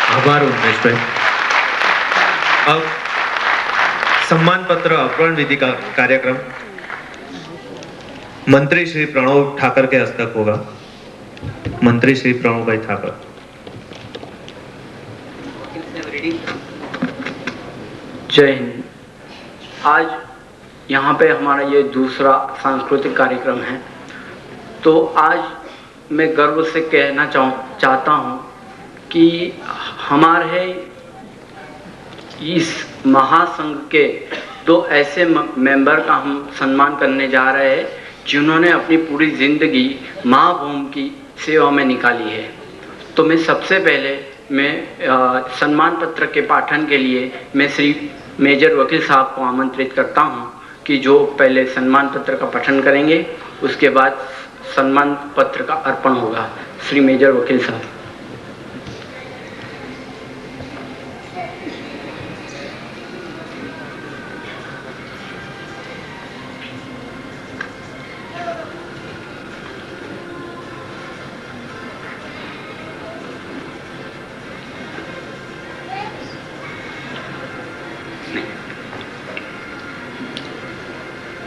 आभार उमेश भाई। अब सम्मान पत्र अर्पण विधि का कार्यक्रम मंत्री श्री प्रणव ठाकर के हस्तक होगा। मंत्री श्री प्रणव भाई ठाकर। जय हिंद। आज यहाँ पे हमारा ये दूसरा सांस्कृतिक कार्यक्रम है। तो आज मैं गर्व से कहना चाहता हूँ कि हमारे इस महासंघ के दो ऐसे मेंबर का हम सम्मान करने जा रहे हैं जिन्होंने अपनी पूरी जिंदगी माँ-भूमि की सेवा में निकाली है। तो मैं सबसे पहले सम्मान पत्र के पाठन के लिए मैं श्री मेजर वकील साहब को आमंत्रित करता हूं कि जो पहले सम्मान पत्र का पठन करेंगे, उसके बाद सम्मान पत्र का अर्पण होगा। श्री मेजर वकील साहब।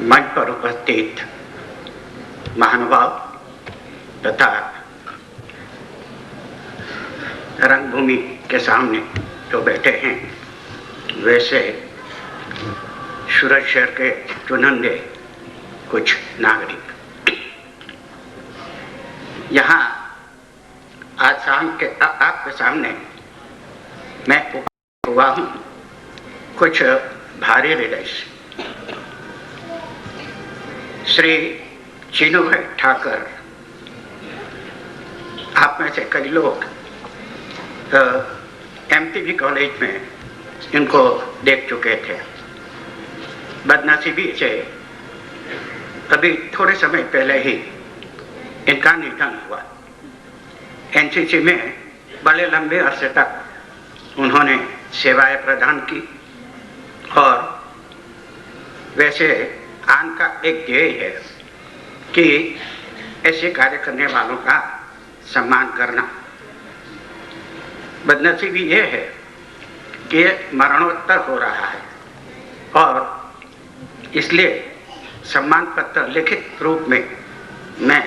मंच पर उपस्थित महानुभाव तथा रंगभूमि के सामने जो बैठे हैं, वैसे सूरत शहर के चुनिंदे कुछ नागरिक, यहाँ आज शाम के आपके सामने मैं उपस्थित हुआ हूँ कुछ भारी हृदय से। श्री चीनू भाई ठाकर, आप में से कई लोग एमटीबी कॉलेज में इनको देख चुके थे। बदनसीबी से अभी थोड़े समय पहले ही इनका निधन हुआ। एनसीसी में बड़े लंबे अरसे तक उन्होंने सेवाएं प्रदान की और वैसे आन का एक ध्येय है कि ऐसे कार्य करने वालों का सम्मान करना। बदनसीबी ये है कि मरणोत्तर हो रहा है और इसलिए सम्मान पत्र लिखित रूप में मैं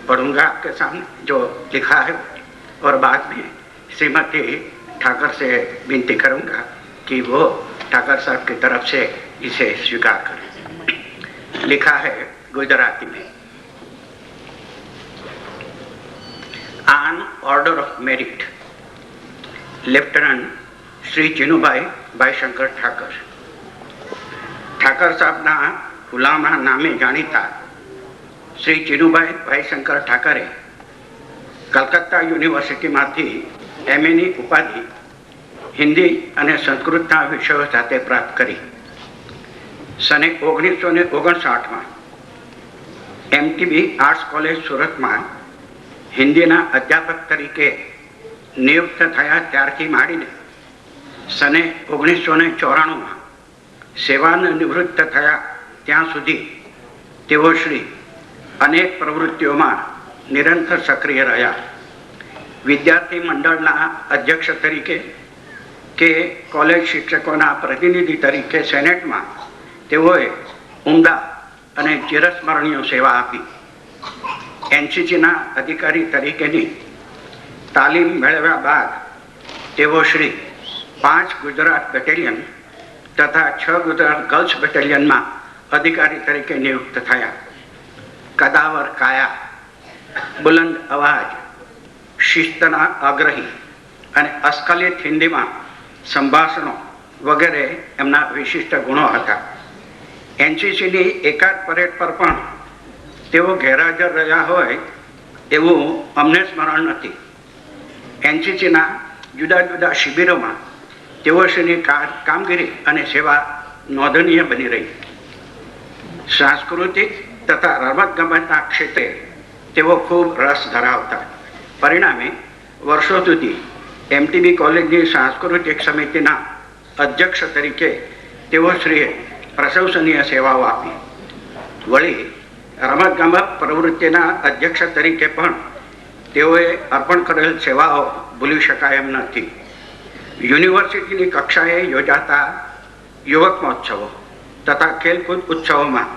पढ़ूंगा आपके सामने जो लिखा है, और बाद में श्रीमती ठाकर से विनती करूंगा कि वो ठाकर साहब की तरफ से इसे स्वीकार करें। लिखा है गुजराती में। On order of merit lieutenant Shri Chinubhai Bhaishankar Thakar. Thakar साहबना હુલામણા નામે જાણીતા શ્રી ચીનુભાઈ ભાઈશંકર ઠાકરે કલકત્તા યુનિવર્સિટીમાંથી MA ઉપાધિ હિન્દી અને સંસ્કૃતના વિષયો સાથે પ્રાપ્ત કરી। સને 1959માં MTB આર્ટ્સ કોલેજ સુરતમાં હિન્દીના અધ્યાપક તરીકે નિયુક્ત થયા ત્યારથી માંડીને સને 1994માં સેવાનિવૃત્ત થયા ત્યાં સુધી તેઓ શ્રી અનેક પ્રવૃત્તિઓમાં નિરંતર સક્રિય રહ્યા। વિદ્યાર્થી મંડળના અધ્યક્ષ તરીકે કે કોલેજ શિક્ષકોના પ્રતિનિધિ તરીકે સેનેટમાં તેઓએ ઉમદા અને ચિરસ્મરણીય સેવા આપી। એનસીસીના અધિકારી તરીકેની તાલીમ મેળવ્યા બાદ તેઓ શ્રી 5 ગુજરાત બટાલિયન તથા 6 ગુજરાત ગર્લ્સ બટાલિયનમાં अधिकारी तरीके नियुक्त थया। कदावर काया, बुलंद अवाज, शिस्तना आग्रही अने अस्खलित हिंदी में संभाषणों वगैरह एमना विशिष्ट गुणों हता। एनसीसी नी एकाद परेड पर पण तेओ गैरहाजर रह्या होय एवुं अमने स्मरण नथी। एनसीसी ना जुदा जुदा शिबिरों में तेओश्रीनी कामगीरी अने सेवा नोंधनीय बनी रही। सांस्कृतिक तथा रमतगमतना क्षेत्रे तेओ खूब रस धरावता। परिणामे वर्षों सुधी MTB कॉलेजनी सांस्कृतिक समितिना अध्यक्ष तरीके तेओश्रीए प्रशंसनीय सेवाओ आपी। वळी रमतगमत प्रवृत्तिना अध्यक्ष तरीके पण तेओए अर्पण करेल सेवाओ भूली शकाय एम नथी। યુનિવર્સિટીની કક્ષાએ યોજાતા યુવક મહોત્સવો તથા ખેલકૂદ ઉત્સવોમાં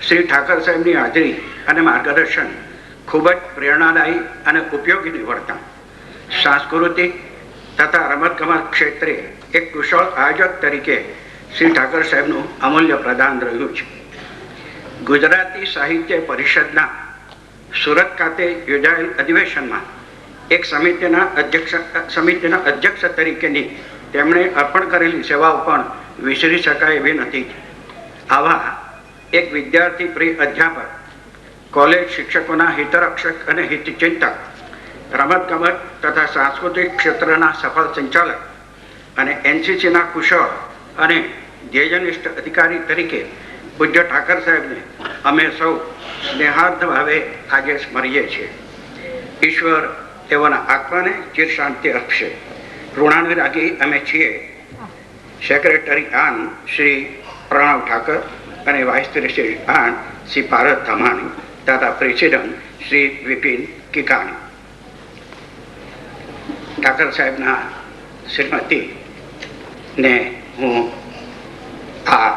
શ્રી ઠાકર સાહેબની હાજરી અને માર્ગદર્શન ખૂબ જ પ્રેરણાદાયી અને ઉપયોગી નીવડતા. સાંસ્કૃતિક તથા રમતગમત ક્ષેત્રે એક કુશળ આયોજક તરીકે શ્રી ઠાકર સાહેબનું અમૂલ્ય પ્રદાન રહ્યું છે. ગુજરાતી સાહિત્ય પરિષદના સુરત ખાતે યોજાયેલ અધિવેશનમાં એક સમિતિના અધ્યક્ષ તરીકેની તેમણે અર્પણ કરેલી સેવાઓ પણ વિસરી શકાય એવી નથી. આવા એક વિદ્યાર્થી પ્રિય અધ્યાપક, કોલેજ શિક્ષકોના હિતરક્ષક અને હિતચિંતક, રમતગમત તથા સાંસ્કૃતિક ક્ષેત્રના સફળ સંચાલક અને એનસીસીના કુશળ અને ધ્યેયનિષ્ઠ અધિકારી તરીકે પૂજ્ય ઠાકર સાહેબને અમે સૌ સ્નેહાર્થ ભાવે આજે સ્મરીએ છીએ. ઈશ્વર તેઓના આત્માને ચિર શાંતિ આપશે. ઋણાનુરાગી અમે છીએ સેક્રેટરી આન શ્રી પ્રણવ ઠાકર અને વાઇસ પ્રેસિડેન્ટ આન શ્રી પારસ ધમાણી તથા પ્રેસિડન્ટ શ્રી વિપિન કિકાણી. ઠાકર સાહેબના શ્રીમતીને હું આ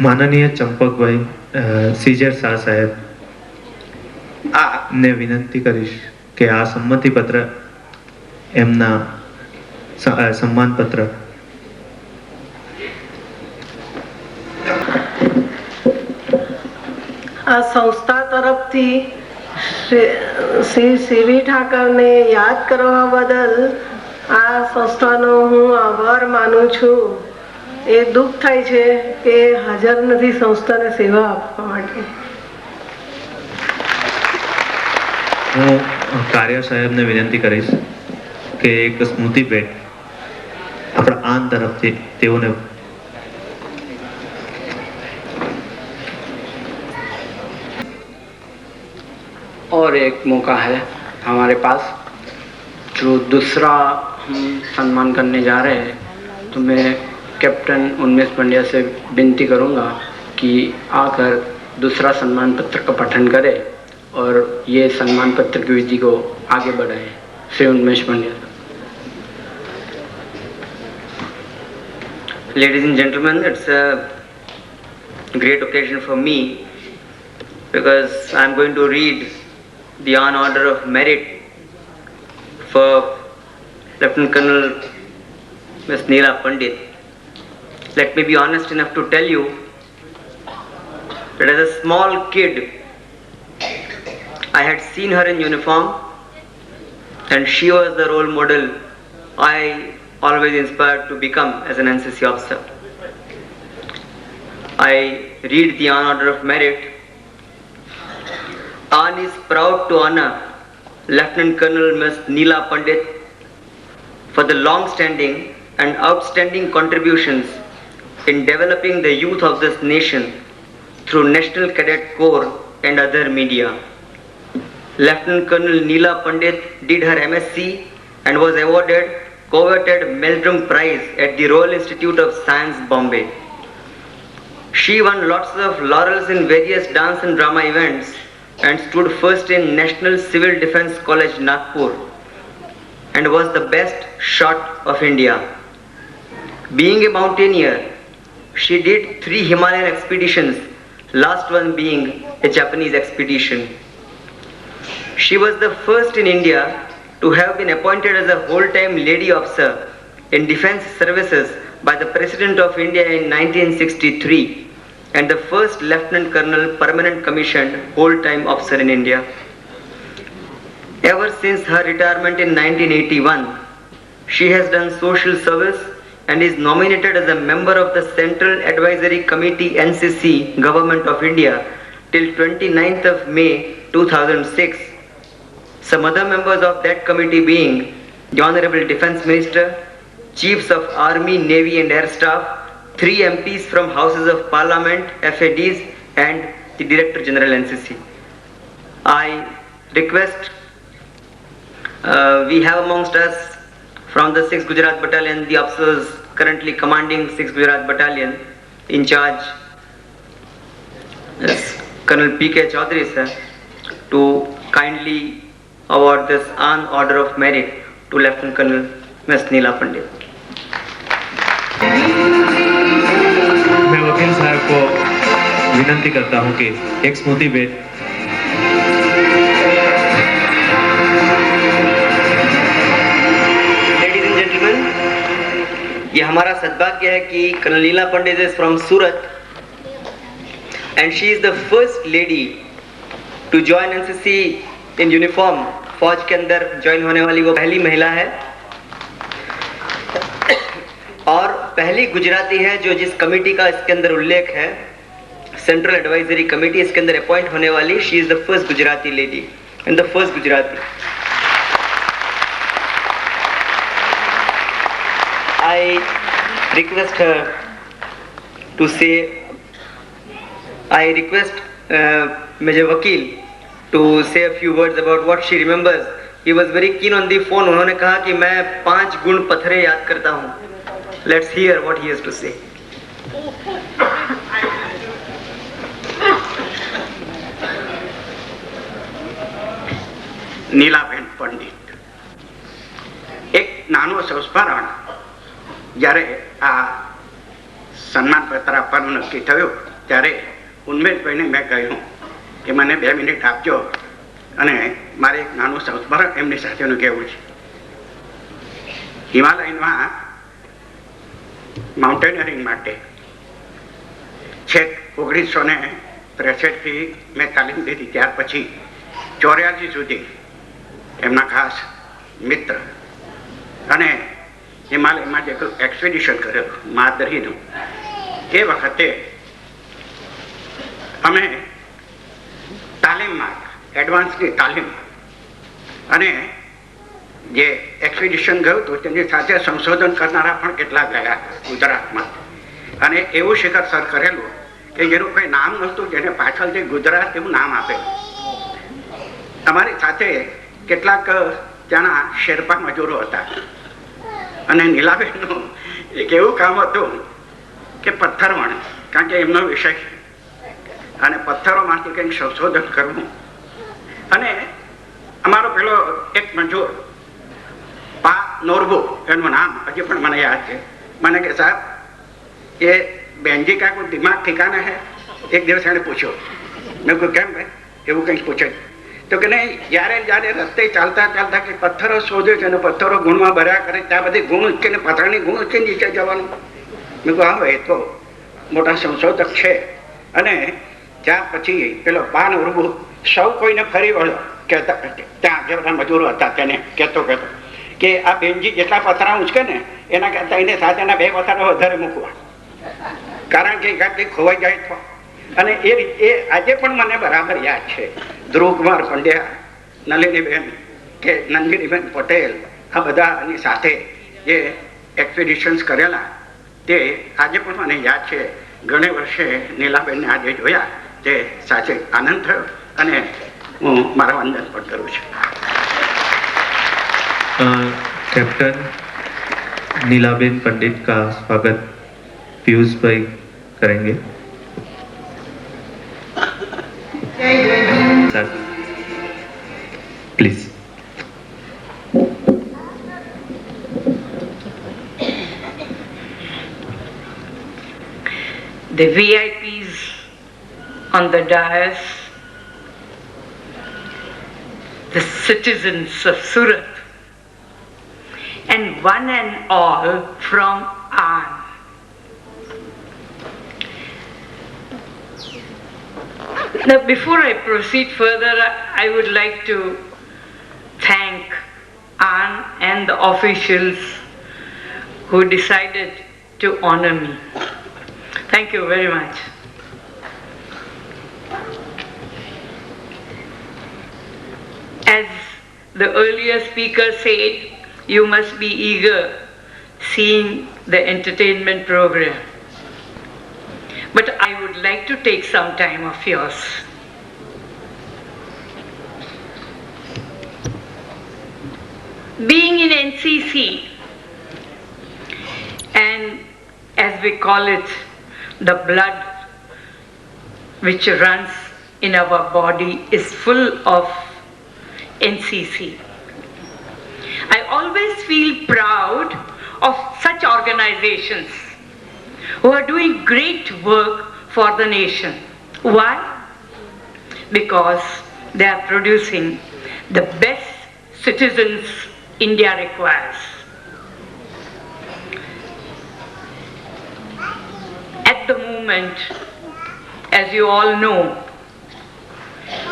માનનીય ચંપકભાઈ સીજર શાહ સાહેબ ને વિનંતી કરીશ કે આ સંમતિપત્ર એમના સન્માનપત્ર આ સંસ્થા તરફથી શ્રી સીવી ઠાકરને યાદ કરવા બદલ આ સંસ્થાનો હું આભાર માનું છું. એ દુઃખ થાય છે કે હાજર નથી સંસ્થાને સેવા આપવા માટે. હું કાર્ય સાહેબને વિનંતી કરીશ કે એક સ્મૃતિ ભેટ આપણા આન તરફથી તેઓને और एक मौका है हमारे पास जो दूसरा हम सम्मान करने जा रहे हैं. तो मैं कैप्टन उन्मेष पंड्या से विनती करूंगा कि आकर दूसरा सम्मान पत्र का पठन करें और ये सम्मान पत्र की विधि को आगे बढ़ाएं. श्री उन्मेष Pandya. Ladies and gentlemen, it's a great occasion for me because I'm going to read the Honour Order of Merit for Lieutenant Colonel Ms. Neela Pandit. Let me be honest enough to tell you that as a small kid, I had seen her in uniform and she was the role model I always inspired to become as an NCC officer. I read the Honour Order of Merit. AN is proud to honor Lieutenant Colonel Ms. Neela Pandit for the long-standing and outstanding contributions in developing the youth of this nation through National Cadet Corps and other media. Lieutenant Colonel Neela Pandit did her MSc and was awarded coveted Meldrum Prize at the Royal Institute of Science, Bombay. She won lots of laurels in various dance and drama events and stood first in National Civil Defence College, Nagpur, and was the best shot of India. Being a mountaineer, she did 3 Himalayan expeditions, last one being a Japanese expedition. She was the first in India to have been appointed as a whole-time lady officer in defence services by the President of India in 1963 and the first Lieutenant Colonel permanent commissioned whole-time officer in India. Ever since her retirement in 1981, she has done social service and is nominated as a member of the Central Advisory Committee NCC Government of India till 29th of May 2006. Some other members of that committee being the Honorable Defence Minister, Chiefs of Army, Navy and Air Staff, 3 MPs from Houses of Parliament, FADs and the Director General NCC. I request, we have amongst us from the 6th Gujarat Battalion, the officers currently commanding 6th Gujarat Battalion, in charge is Colonel P.K. Chaudhary sir, to kindly award this Honour Order of Merit to Lieutenant Colonel Ms. Neela Pandit. मैं वकील साहब को विनंती करता हूं कि एक स्मृति भेंट Ladies and gentlemen, ये हमारा सद्भाग्य है कि colonel Neela Pandit is from Surat and she is the first lady to join NCC in uniform. फौज के अंदर ज्वाइन होने वाली वो पहली महिला है और पहली गुजराती है जो जिस कमेटी का इसके अंदर उल्लेख है, सेंट्रल एडवाइजरी कमेटी, इसके अंदर अपॉइंट होने वाली. She is the first Gujarati lady and the first Gujarati. I request her to say, I request Major Vakil to say a few words about what she remembers. He was very keen on the phone. उन्होंने कहा कि मैं 5 गुण पत्थरे याद करता हूँ. Let's hear what he has to say. Nilaben Pandit, એક નાનું સંસ્મરણ. જ્યારે આ સન્માન પત્ર આપવાનું નક્કી થયું ત્યારે ઉન્મેશભાઈને મેં કહ્યું કે મને 2 મિનિટ આપજો અને મારે એક નાનું સંસ્મરણ એમની સાથેનું કહેવું છે. હિમાલયમાં માઉન્ટેનિયરિંગ માટે છેક 1963થી મેં તાલીમ લીધી. ત્યાર પછી 84 સુધી એમના ખાસ મિત્ર અને હિમાલયમાં જે એક્સપિડિશન કરેલું માદરીનું, એ વખતે અમે તાલીમમાં એડવાન્સની તાલીમ અને જે એક્સપિડિશન ગયું હતું તેની સાથે સંશોધન કરનારા પણ કેટલા ગયા ગુજરાતમાં. અને એવું શિખર સર કરેલું કે જેનું કંઈ નામ નહોતું, જેને પાછળથી ગુજરાત એવું નામ આપેલું. અમારી સાથે કેટલાક ત્યાંના શેરપા મજૂરો હતા અને નીલાબેનનું એક એવું કામ હતું કે પથ્થરવણ, કારણ કે એમનો વિષય અને પથ્થરોમાંથી કંઈક સંશોધન કરવું. અને અમારો પેલો એક મજૂર પા નોરબુ, એનું નામ હજી પણ મને યાદ છે, મને કે સાહેબ ये बहन का कोई दिमाग ठिकाना है. एक दिवस एने पूछो. मैं को केम भाई એવું કંઈક પૂછે તો કે નહીં, જ્યારે રસ્તે ચાલતા ચાલતા કે પથ્થરો શોધે છે અને પથ્થરો ગુણમાં ભર્યા કરે, ત્યાં બધી ગુણ ઉચકીને પથરાની ગુણ ઉચકીને નીચે જવાનું. મેં કહું હા એ તો મોટા સંશોધક છે. અને ત્યાર પછી પેલો પાન ઉરબુ સૌ કોઈને ફરી વળ્યો કહેતા, ત્યાં જે બધા મજૂરો હતા તેને કહેતો કે આ બેનજી જેટલા પથરા ઉચકે ને એના કરતા એને સાથેના 2 પથરા વધારે મૂકવા, કારણ કે એકાદથી ખોવાઈ જાય તો. અને એ આજે પણ મને બરાબર યાદ છે. ધ્રુવકુમાર પંડ્યા, નલિનીબેન કે નંદિનીબેન પટેલ, આ બધાની સાથે જે એક્સપિડિશન્સ કરેલા તે આજે પણ મને યાદ છે. ઘણે વર્ષે નીલાબેનને આજે જોયા તે સાચે આનંદ થયો અને હું મારા વંદન પણ કરું છું. कैप्टन नीलाबेन पंडित का स्वागत पीयूष भाई करेंगे. Sir please. The VIPs on the dais, the citizens of Surat, and one and all from An. Now, before I proceed further, I would like to thank An and the officials who decided to honor me. Thank you very much. As the earlier speaker said, you must be eager seeing the entertainment program. But I would like to take some time of yours. Being in NCC, and as we call it, the blood which runs in our body is full of NCC. I always feel proud organizations who are doing great work for the nation. Why? Because they are producing the best citizens India requires. At the moment, as you all know,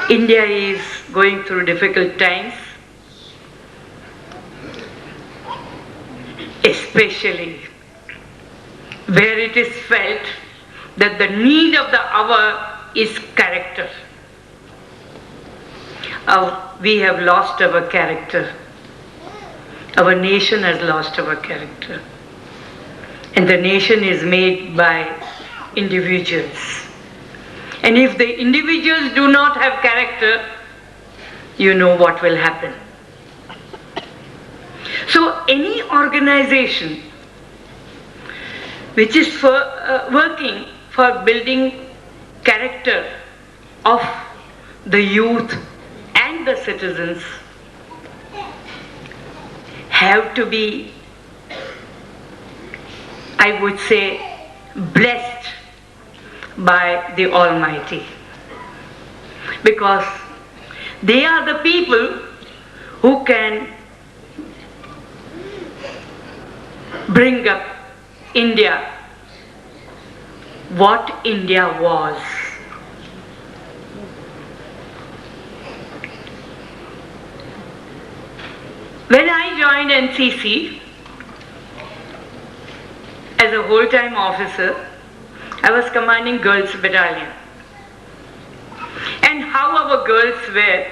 India is going through difficult times, especially where it is felt that the need of the hour is character. We have lost our character. Our nation has lost our character. And the nation is made by individuals. And if the individuals do not have character, you know what will happen. So any organization which is working for building character of the youth and the citizens have to be, I would say, blessed by the Almighty, because they are the people who can bring up India what India was. When I joined NCC as a whole-time officer, I was commanding girls battalion. And how our girls were.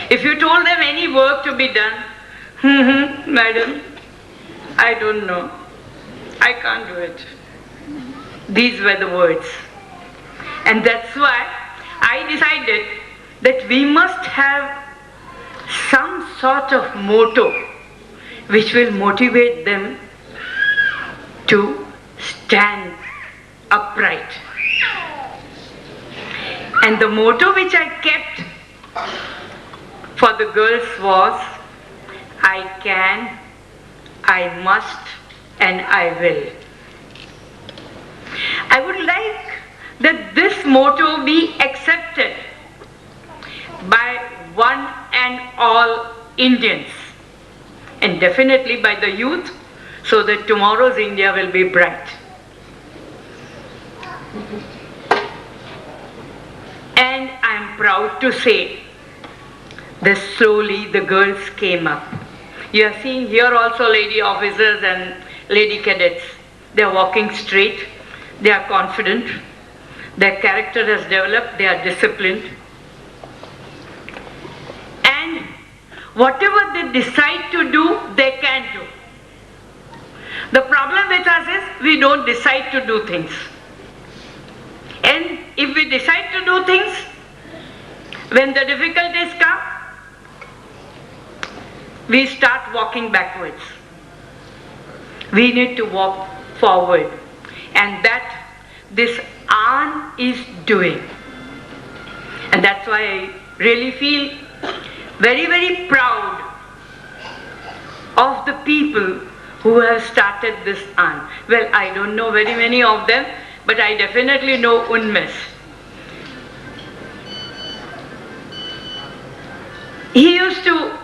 If you told them any work to be done, madam, I don't know. I can't do it. These were the words. And that's why I decided that we must have some sort of motto which will motivate them to stand upright. And the motto which I kept for the girls was, I can, I must, and I will. I would like that this motto be accepted by one and all Indians, and definitely by the youth, so that tomorrow's India will be bright. And I'm proud to say that slowly the girls came up. You are seeing here also lady officers and lady cadets. They are walking straight, they are confident, their character has developed, they are disciplined. And whatever they decide to do, they can do. The problem with us is we don't decide to do things. And if we decide to do things, when the difficulties come, we start walking backwards. We need to walk forward. And that this AAN is doing. And that's why I really feel very, very proud of the people who have started this AAN. Well, I don't know very many of them, but I definitely know Unmesh. He used to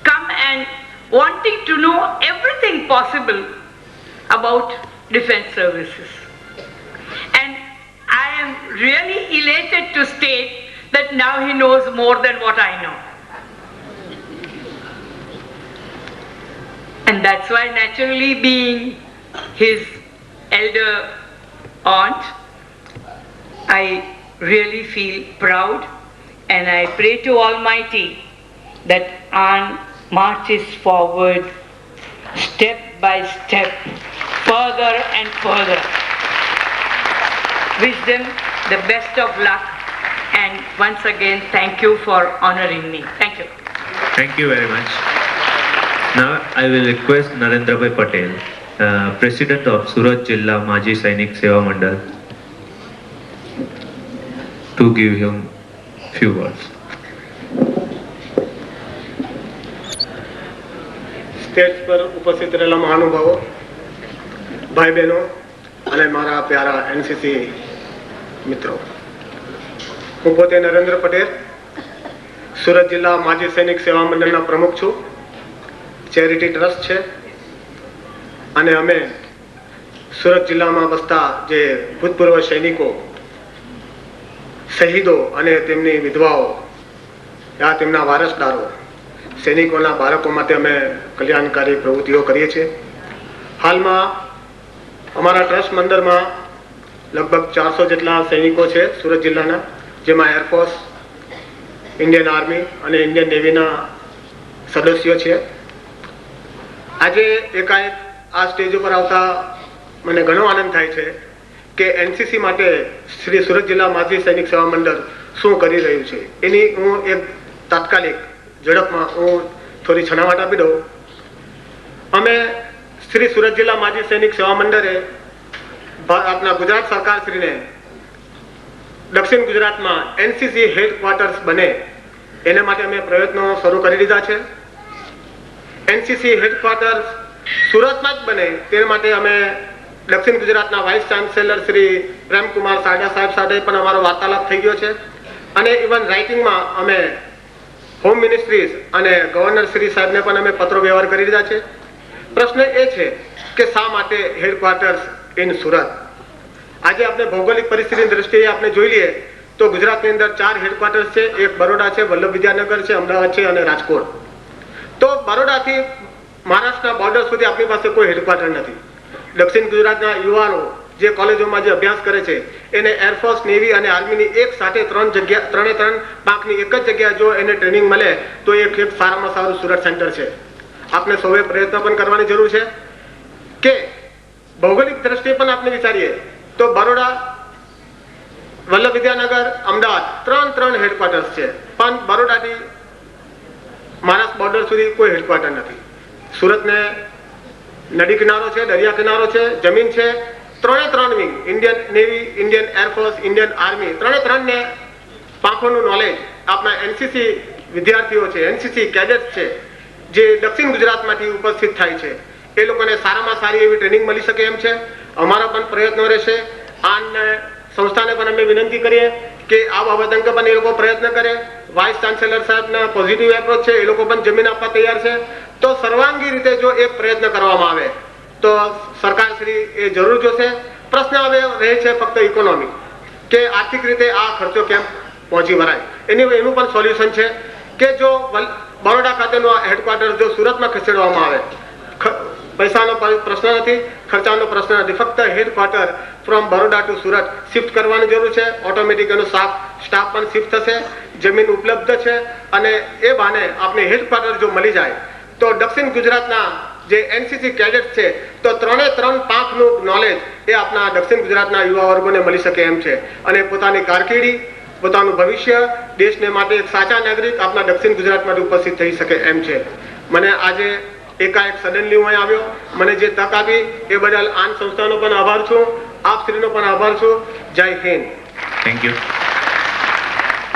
come and wanting to know everything possible about defense services. And I am really elated to state that now he knows more than what I know. And that's why, naturally, being his elder aunt, I really feel proud, and I pray to Almighty that AAN marches forward step by step, further and further. Wish them the best of luck, and once again thank you for honoring me. Thank you. Thank you very much. Now I will request Narendrabhai Patel, President of Surat Jilla Maji Sainik Seva Mandal, to give him few words. Stage पर उपस्थित रहेला महानुभावों, ભાઈ બહેનો અને મારા પ્યારા NCC મિત્રો, હું પોતે નરેન્દ્ર પટેલ સુરત જિલ્લા માજી સૈનિક સેવા મંડળના પ્રમુખ છું. ચેરિટી ટ્રસ્ટ છે અને અમે સુરત જિલ્લામાં વસતા જે ભૂતપૂર્વ સૈનિકો, શહીદો અને તેમની વિધવાઓ, યા તેમના વારસદારો, સૈનિકોના બાળકો માટે અમે કલ્યાણકારી પ્રવૃત્તિઓ કરીએ છીએ. હાલમાં અમારા ટ્રસ્ટ મંડળમાં લગભગ 400 જેટલા સૈનિકો છે સુરત જિલ્લાના, જેમાં એરફોર્સ, ઇન્ડિયન આર્મી અને ઇન્ડિયન નેવીના સદસ્યો છે. આજે એકાએક આ સ્ટેજ ઉપર આવતા મને ઘણો આનંદ થાય છે કે એનસીસી માટે શ્રી સુરત જિલ્લા માજી સૈનિક સેવા મંડળ શું કરી રહ્યું છે એની હું એક તાત્કાલિક ઝડપમાં હું થોડી છણાવટ આપી દઉં. અમે શ્રી સુરત જિલ્લા માજી સૈનિક સેવા મંડળે આપણા ગુજરાત સરકાર શ્રીને દક્ષિણ ગુજરાતમાં એનસીસી હેડક્વાર્ટર્સ બને એને માટે અમે પ્રયત્નો શરૂ કરી દીધા છે. એનસીસી હેડક્વાર્ટર્સ સુરતમાં જ બને તે માટે અમે દક્ષિણ ગુજરાતના વાઇસ ચાન્સેલર શ્રી પ્રેમકુમાર સાડા સાહેબ સાથે પણ અમારો વાર્તાલાપ થઈ ગયો છે અને ઇવન રાઇટિંગમાં અમે હોમ મિનિસ્ટ્રીઝ અને ગવર્નર શ્રી સાહેબને પણ અમે પત્રો વ્યવહાર કરી દીધા છે. પ્રશ્ન એ છે કે શા માટે હેડક્વાર્ટર્સ ઇન સુરત? આજે આપણે ભૌગોલિક પરિસ્થિતિની દ્રષ્ટિએ આપણે જોઈ લઈએ તો ગુજરાતની અંદર 4 હેડક્વાર્ટર્સ છે. એક બરોડા છે, વલ્લભ વિદ્યાનગર છે, અમદાવાદ છે અને રાજકોટ. તો બરોડાથી મહારાષ્ટ્રના બોર્ડર સુધી આપણી પાસે કોઈ હેડક્વાર્ટર નથી. દક્ષિણ ગુજરાતના યુવાનો જે કોલેજોમાં જે અભ્યાસ કરે છે એને એરફોર્સ, નેવી અને આર્મીની એક સાથે 3 પાંખની એક જ જગ્યાએ જો એને ટ્રેનિંગ મળે તો એક સારામાં સારું સુરત સેન્ટર છે. આપણે સૌએ પ્રયત્ન પણ કરવાની જરૂર છે કે ભૌગોલિક દ્રષ્ટિએ પણ આપણે વિચારીએ તો બરોડા, વલ્લભ વિદ્યાનગર, અમદાવાદ 3 હેડક્વાર્ટર્સ છે, પણ બરોડાથી મહારાષ્ટ્ર બોર્ડર સુધી કોઈ હેડક્વાર્ટર નથી. સુરતને નદી કિનારો છે, દરિયા કિનારો છે, જમીન છે, 3 wing, Indian navy, Indian air force, Indian army, 3 ને પાંખોનું નોલેજ આપણા એનસીસી વિદ્યાર્થીઓ છે, એનસીસી કેડેટ્સ છે જે દક્ષિણ ગુજરાતમાંથી ઉપસ્થિત થાય છે એ લોકોને સારામાં સારી એવી ટ્રેનિંગ મળી શકે એમ છે. અમારા પણ પ્રયત્નો રહેશે. આ સંસ્થાને પણ અમે વિનંતી કરીએ કે આ બાબત અંગે પણ એ લોકો પ્રયત્ન કરે. વાઇસ ચાન્સેલર સાહેબના પોઝિટિવ એપ્રોચ છે, એ લોકો પણ જમીન આપવા તૈયાર છે. તો સર્વાંગી રીતે જો એક પ્રયત્ન કરવામાં આવે તો સરકાર શ્રી એ જરૂર જોશે. પ્રશ્ન હવે રહે છે ફક્ત ઇકોનોમી, કે આર્થિક રીતે આ ખર્ચો કેમ પહોંચી વળાય. એનું પણ સોલ્યુશન છે કે જો બરોડા ખાતેનો હેડક્વાર્ટર જો સુરતમાં ખસેડવામાં આવે, પૈસાનો પ્રશ્ન નથી, ખર્ચાનો પ્રશ્ન નથી, ફક્ત headquarter from Baroda to Surat shift કરવાની જરૂર છે. ઓટોમેટિક એનો સ્ટાફ પણ શિફ્ટ થશે, જમીન ઉપલબ્ધ છે અને એ બહાને આપણે હેડક્વાર્ટર જો મળી જાય તો દક્ષિણ ગુજરાતના જે એનસીસી કેડેટ છે તો 3 પાંખનું નોલેજ એ આપણા દક્ષિણ ગુજરાતના યુવા વર્ગોને મળી શકે એમ છે અને પોતાની કારકિર્દી, પોતાનું ભવિષ્ય, દેશને માટે એક સાચા નાગરિક આપણા દક્ષિણ ગુજરાતમાં ઉપસ્થિત થઈ શકે એમ છે. મને આજે એકાએક સડનલી હું અહીં આવ્યો, મને જે તક આપી એ બદલ આન સંસ્થાનો પણ આભાર છું, આપ શ્રીનો પણ આભાર છું. જય હિન્દ. Thank you.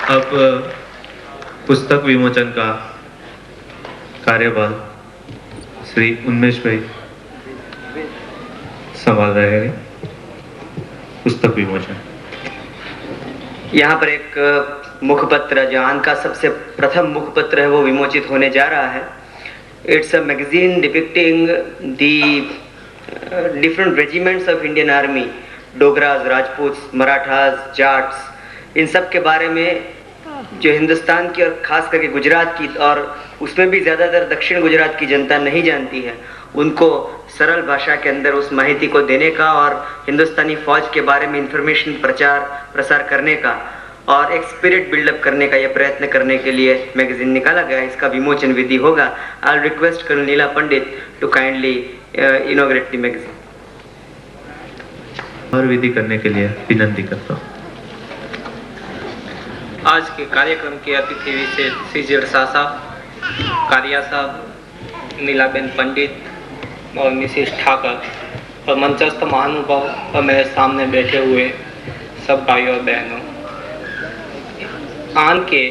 अब पुस्तक विमोचन का कार्यभार श्री उन्मेश भाई संभाल रहे हैं. पुस्तक विमोचन. यहाँ पर एक मुखपत्र जो आन का सबसे प्रथम मुखपत्र है वो विमोचित होने जा रहा है. It's a magazine depicting the different regiments of Indian army, Dogras, Rajput, Marathas, Jats, इन सब के बारे में जो हिंदुस्तान की और खास करके गुजरात की, और उसमें भी ज़्यादातर दक्षिण गुजरात की जनता नहीं जानती है, उनको सरल भाषा के अंदर उस माहिती को देने का और हिंदुस्तानी फौज के बारे में इंफॉर्मेशन प्रचार प्रसार करने का और एक स्पिरिट बिल्डअप करने का यह प्रयत्न करने के लिए मैगजीन निकाला गया. इसका विमोचन विधि होगा. I request colonel Neela Pandit to kindly inaugurate the magazine. और विधि करने के लिए विनंती करता हूँ. आज के कार्यक्रम के अतिथि विशेष श्री जेड शाह साहब, कारिया साहब, नीलाबेन पंडित और मिसेस ठाकर और मंचस्थ महानुभाव और मेरे सामने बैठे हुए सब भाइयों और बहनों, आन के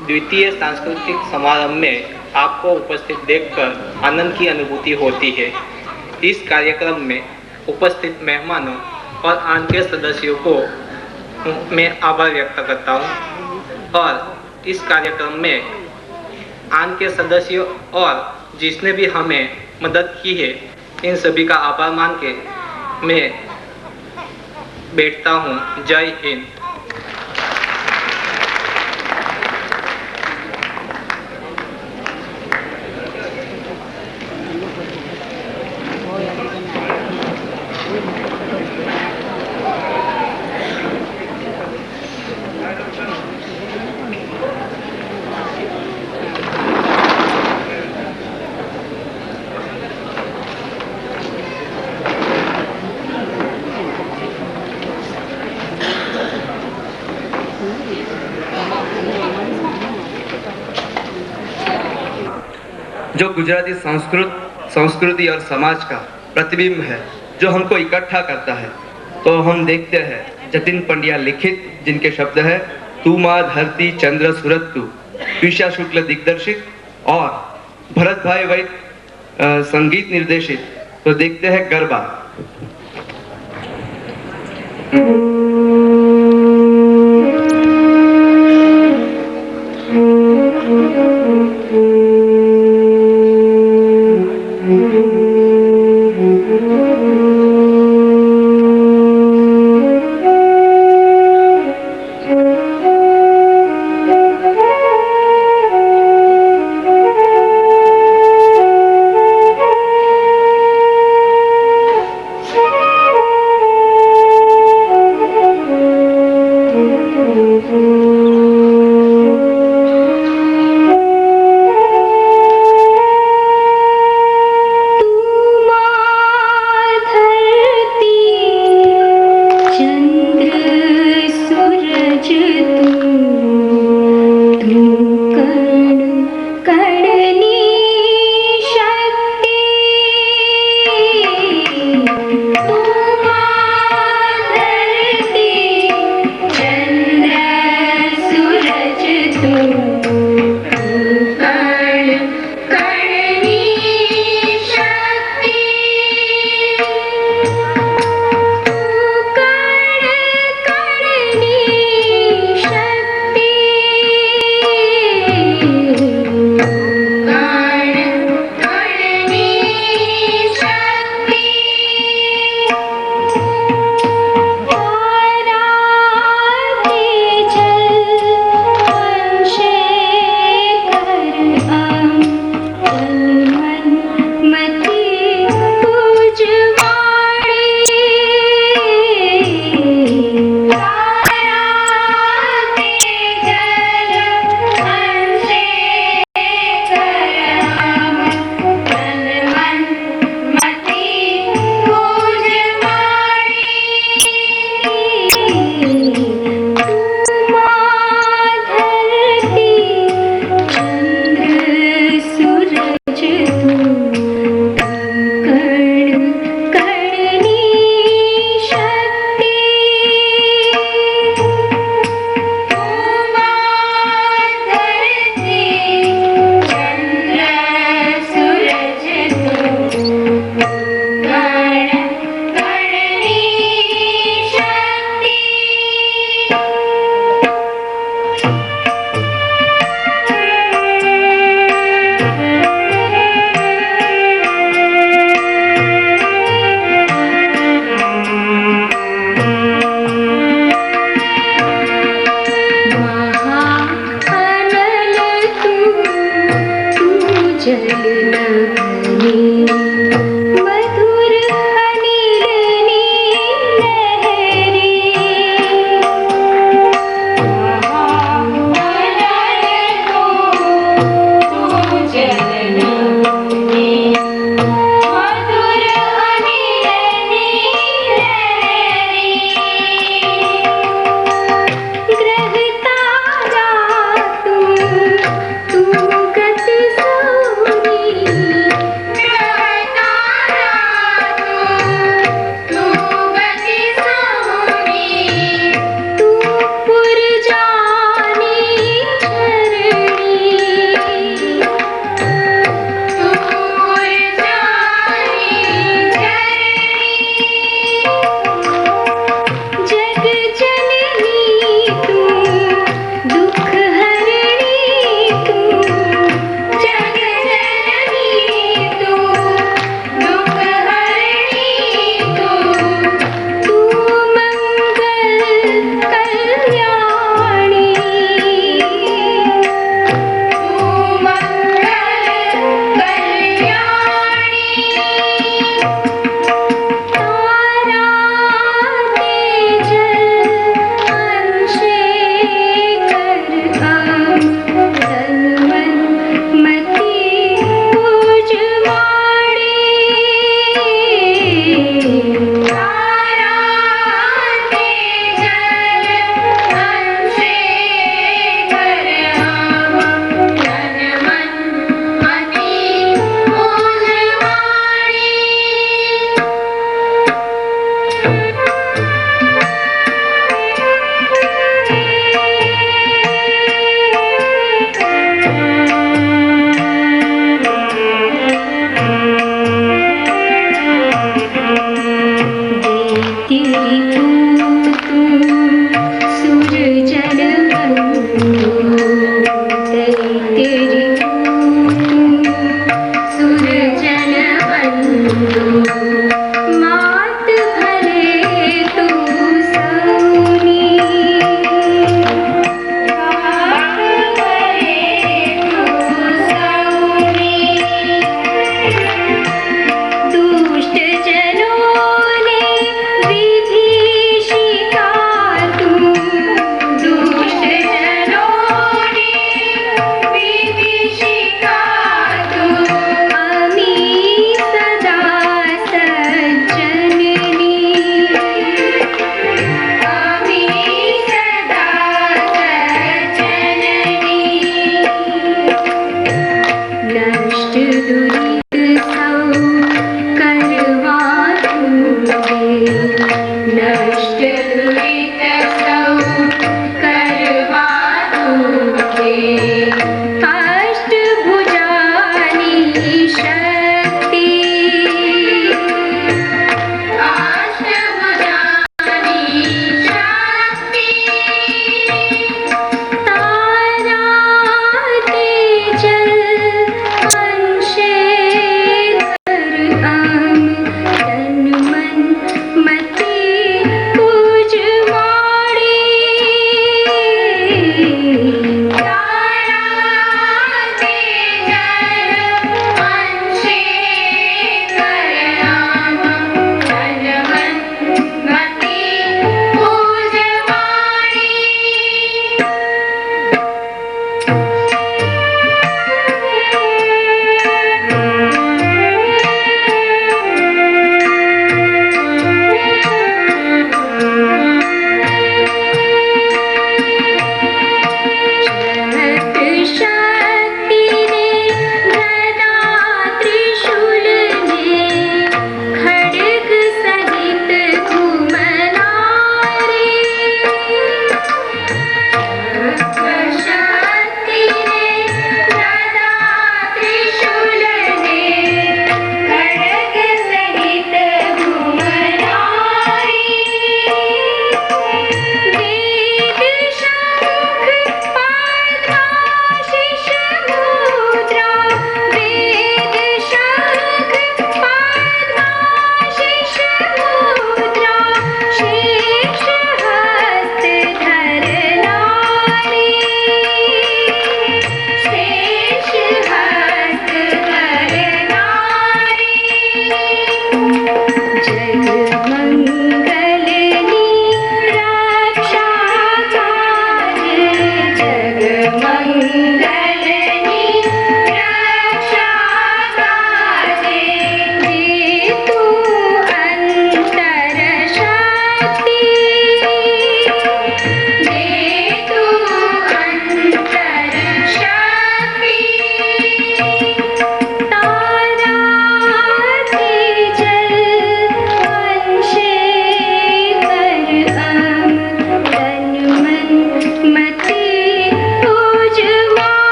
द्वितीय सांस्कृतिक समारंभ में आपको उपस्थित देखकर आनंद की अनुभूति होती है. इस कार्यक्रम में उपस्थित मेहमानों और आन के सदस्यों को मैं आभार व्यक्त करता हूँ। और इस कार्यक्रम में आन के सदस्यों और जिसने भी हमें मदद की है, इन सभी का आभार मान के मैं बैठता हूँ। जय हिंद। जो गुजराती संस्कृति और समाज का प्रतिबिंब है, जो हमको इकट्ठा करता है, तो हम देखते हैं जतिन पंड्या लिखित जिनके शब्द है तू माँ धरती चंद्र सूरत तू, पीशा शुक्ल दिग्दर्शित और भरत भाई वैद संगीत निर्देशित, तो देखते हैं गरबा।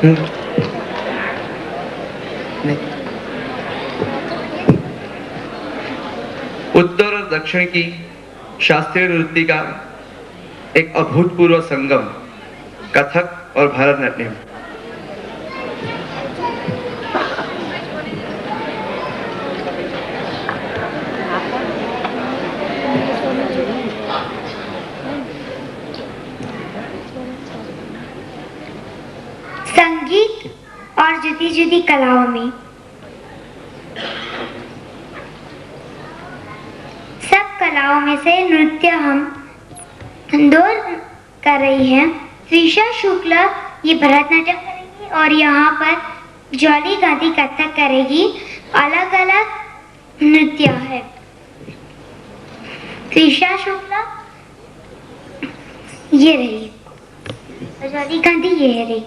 उत्तर और दक्षिण की शास्त्रीय नृत्य का एक अभूतपूर्व संगम, कथक और भरतनाट्यम। संगीत और जुदी जुदी कलाओं में सब कलाओं में से नृत्य हम दो कर रही हैं। त्रिशा शुक्ला ये भरतनाट्यम करेगी और यहाँ पर जॉली गांधी कथक करेगी। अलग अलग नृत्य है। त्रिशा शुक्ला ये रही और जॉली गांधी ये रही।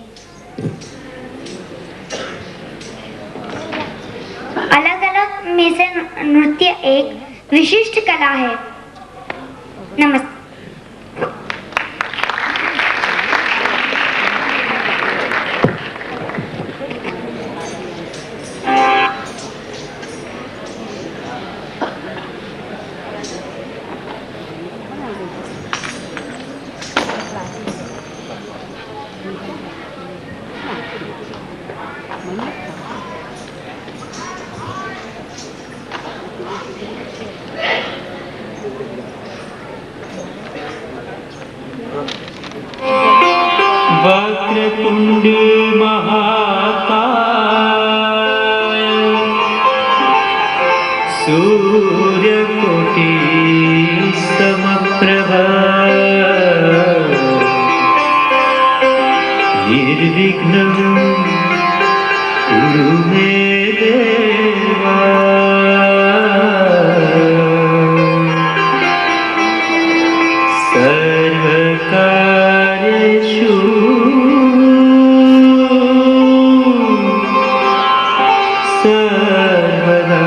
अलग अलग में से नृत्य एक विशिष्ट कला है। नमस्ते। वक्रतुंड महाकाय सूर्यकोटि समप्रभ निर्विघ्नं कुरु मे देवा। सर्वकार्येषु सर्वदा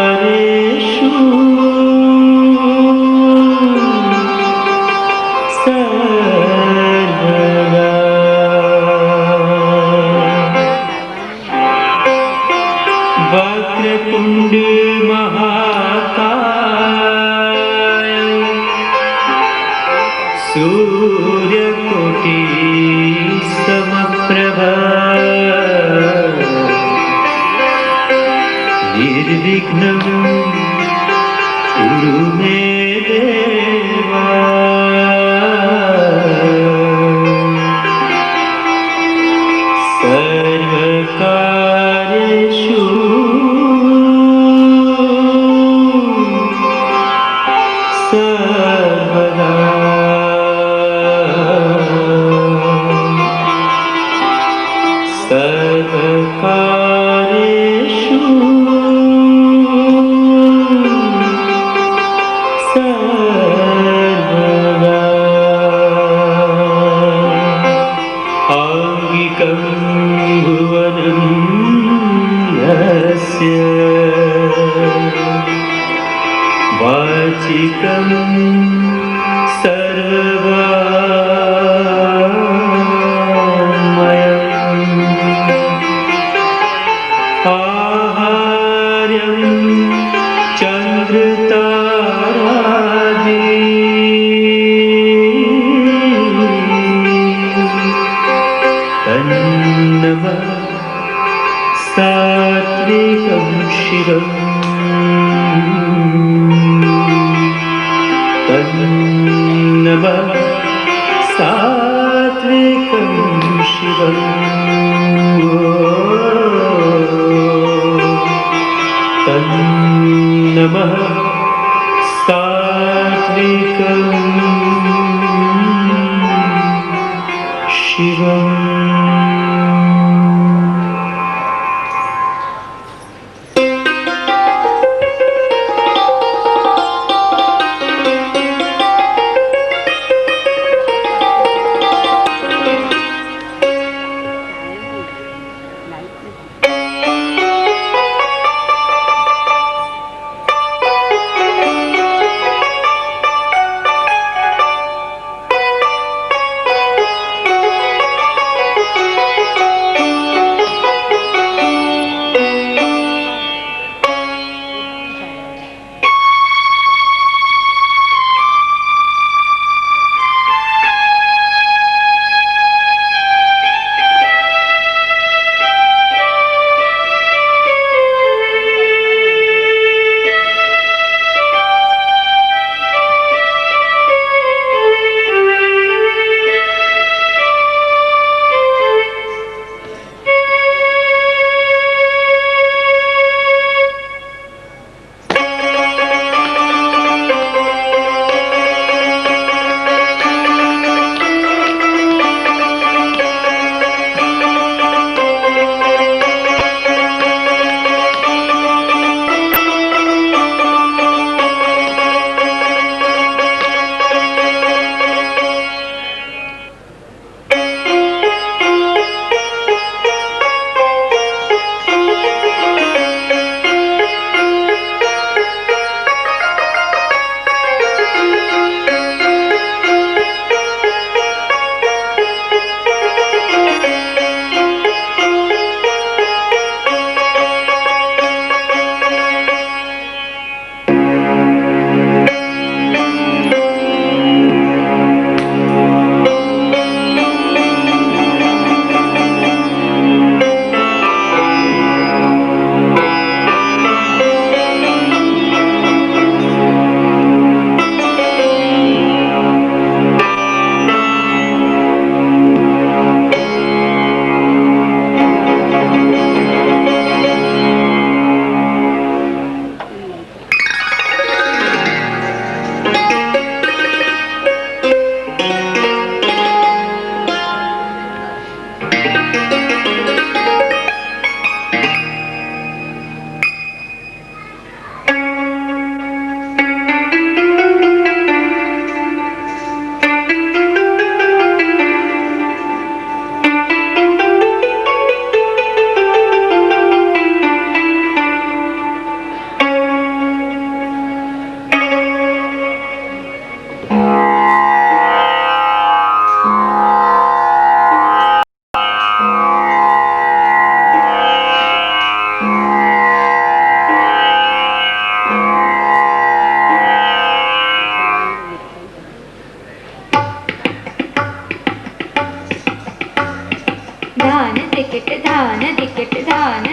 सर्वकार्येषु सर्वदा। वक्रतुंड महाकाय सूर्यकोटि समप्रभ निर्विघ्नं कुरु मे देवा। सर्वकार्येषु सर्वदा सर्वकार्येषु सर्वदा। आङ्गिकं भुवनं यस्य वाचिकं सर्ववाङ्मयम् आहार्यं चन्द्रतारादि तन्नमः सात्विकं शिवम् तन्नमः सात्विकं शिवम् तन्नमः सात्विकं शिवम्।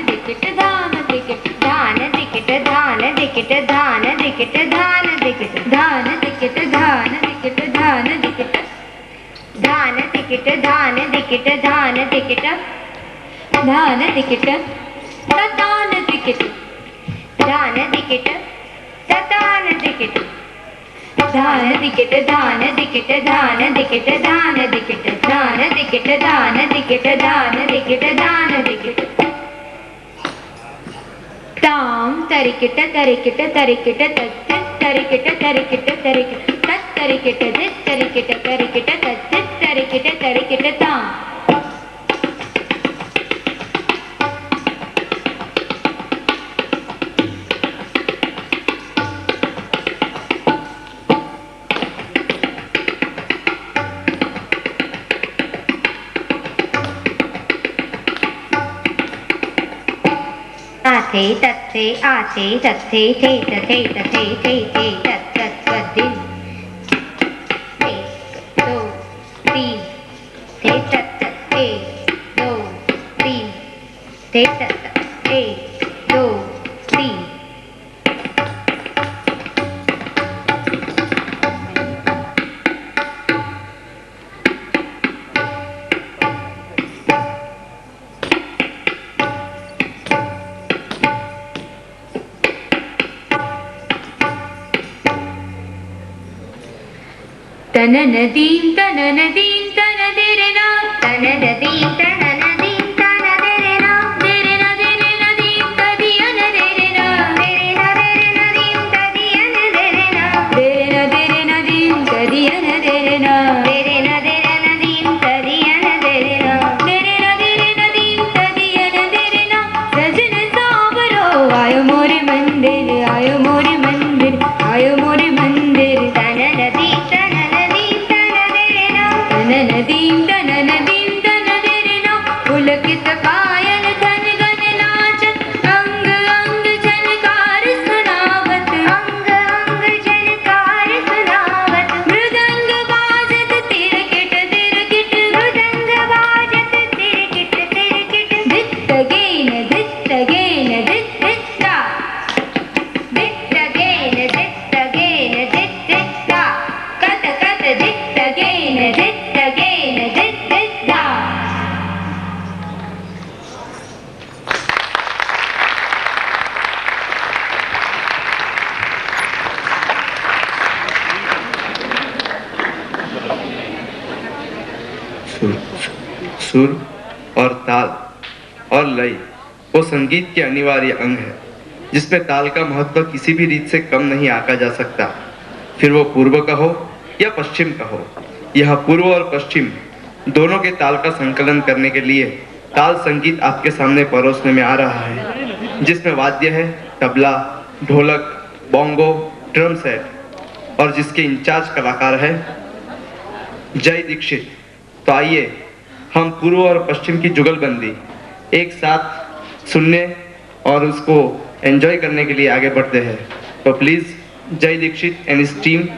दिकिट धान दिकिट धान दिकिट धान दिकिट धान दिकिट धान दिकिट धान दिकिट धान दिकिट धान दिकिट धान दिकिट धान दिकिट धान दिकिट धान दिकिट ततान दिकिट धान दिकिट ततान दिकिट धान दिकिट धान दिकिट धान दिकिट धान दिकिट धान दिकिट धान दिकिट धान दिकिट धान दिकिट ताम तरिकिट तरिकिट तरिकिट तत्त तरिकिट तरिकिट तरिकिट तत् तरिकिट दित् तरिकिट तरिकिट तत्त तरिकिट तरिकिट ताम आथे तथे आथे तथे थे तथे तथे थे थे तत् तत् तद्दिन 1 2 3 थे तत् तत् 1 2 3 थे तत् तत् 1 2 3 तननदीं तननदीं तनदेरना तननदीं तननदीं तनदेरना देरना देरनदीं तदियन देरना देरना देरनदीं तदियन देरना देरना देरनदीं तदियन देरना देरना देरनदीं तदियन देरना देरना देरनदीं तदियन देरना सजन सावरो आयो मोरे मंदिर आयो मोरे मंदिर आयो मोरे मंदिर तननदीं तननदीं तननदीं तनदेरना पुलकित पायल धन गन नाचत अंग अंग झनकार सुनावत अंग अंग झनकार सुनावत मृदंग बाजत तिरकिट तिरकिट मृदंग बाजत तिरकिट तिरकिट दित्त गेन दित्त गेन दित्त दित्ता दित्त गेन दित्त गेन दित्त दित्ता कत कत दित्त गेन दित्त सुर और ताल और लय वो संगीत के अनिवार्य अंग है जिसमें ताल का महत्व किसी भी रीत से कम नहीं आंका जा सकता। फिर वो पूर्व का हो या पश्चिम का हो, यह पूर्व और पश्चिम दोनों के ताल का संकलन करने के लिए ताल संगीत आपके सामने परोसने में आ रहा है, जिसमें वाद्य है तबला, ढोलक, बोंगो, ड्रम सेट और जिसके इंचार्ज कलाकार है जय दीक्षित। तो आइए हम पूर्व और पश्चिम की जुगलबंदी एक साथ सुनने और उसको एंजॉय करने के लिए आगे बढ़ते हैं। तो please Jay Dikshit and his team.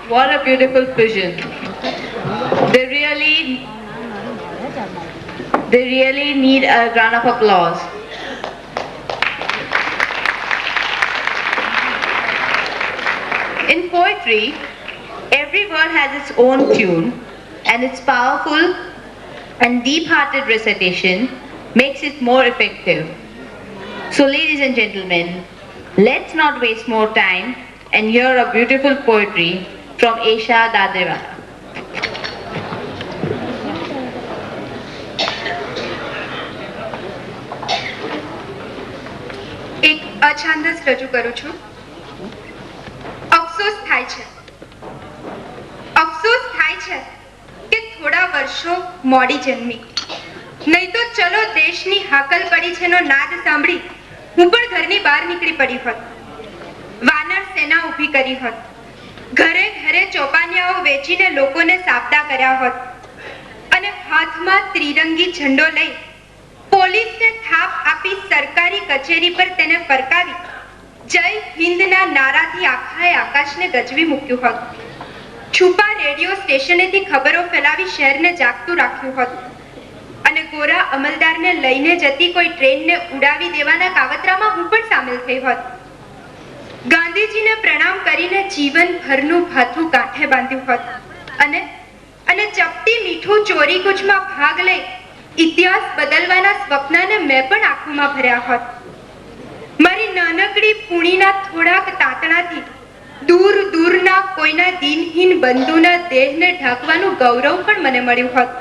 What a beautiful vision. They really need a round of applause. In poetry, every word has its own tune, and its powerful and deep-hearted recitation makes it more effective. So ladies and gentlemen, let's not waste more time and hear a beautiful poetry from Esha Dadewala. એક અછાંદસ રજૂ કરું છું. અફસોસ થાય છે કે થોડા વર્ષો મોડી જન્મી, નહીં તો ચલો દેશની હાકલ પડી છેનો નાદ સાંભળી હું પણ ઘરની બહાર નીકળી પડી હોત. વાનર સેના ઊભી કરી હોત, ઘરે ઘરે ચોપાનિયાઓ વેચીને લોકોને સાબદા કર્યા હોત અને હાથમાં ત્રિરંગી ઝંડો લઈ પોલીસને થાપ આપી સરકારી કચેરી પર તેને ફરકાવી જય હિન્દના નારાથી આખાએ આકાશને ગજવી મૂક્યું હોત. છુપા રેડિયો સ્ટેશનેથી ખબરો ફેલાવી શહેરને જાગતું રાખ્યું હોત અને ગોરા અમલદારને લઈને જતી કોઈ ટ્રેનને ઉડાવી દેવાના કાવતરામાં હું પણ સામેલ થઈ હોત. ગાંધીજીને પ્રણામ કરીને જીવનભરનું ભાથું કાંઠે બાંધ્યું હોત અને ચપટી મીઠું ચોરી કૂચમાં ભાગ લઈ ઇતિહાસ બદલવાના સ્વપ્નને મેં પણ આંખોમાં ભર્યા હોત. મારી નાનકડી પૂણીના થોડાક તાતણાથી દૂર દૂરના કોઈના દિનહીન બંધુના દેહને ઢાંકવાનું ગૌરવ પણ મને મળ્યું હોત.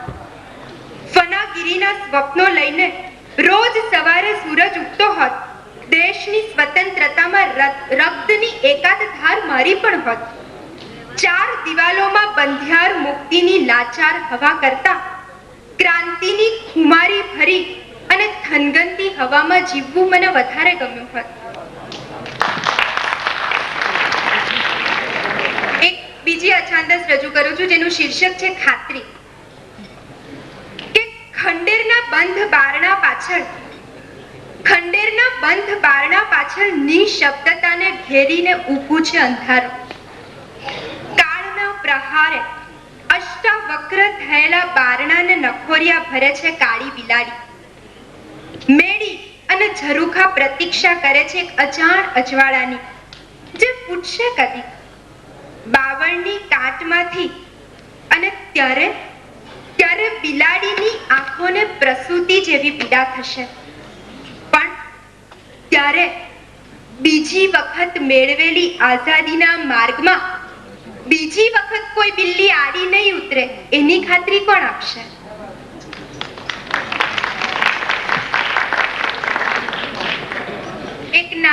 ફનાગીરીના સ્વપ્નો લઈને રોજ સવારે સૂરજ ઉગતો હોત. દેશની સ્વતંત્રતામાં રક્તની એકાદ ધાર મારી પણ હોત. ચાર દિવાલોમાં બંધિયાર મુક્તિની લાચાર હવા કરતા ક્રાંતિની ખુમારી ભરી અને થનગનતી હવામાં જીવવું મને વધારે ગમ્યું હોત. એક બીજી અછાંદસ રજૂ કરું છું જેનું શીર્ષક છે ખાતરી. કે ખંડેરના બંધ બારણા પાછળ નિશબ્દતાને ઘેરીને ઊભું છે અંધારું. કાળના પ્રહારે અષ્ટાવક્ર થયેલા બારણાને નખોરિયા ભરે છે કાળી બિલાડી. મેડી અને ઝરૂખા પ્રતીક્ષા કરે છે એક અજાણ અજવાળાની જે ફૂટશે કદી બાવળની કાટમાંથી. અને ત્યારે બિલાડીની આંખોને પ્રસૂતિ જેવી પીડા થશે. પણ ત્યારે બીજી વખત મેળવેલી આઝાદીના માર્ગમાં બીજી વખત કોઈ બિલ્લી આડી નહીં ઉતરે એની ખાતરી કોણ આપશે?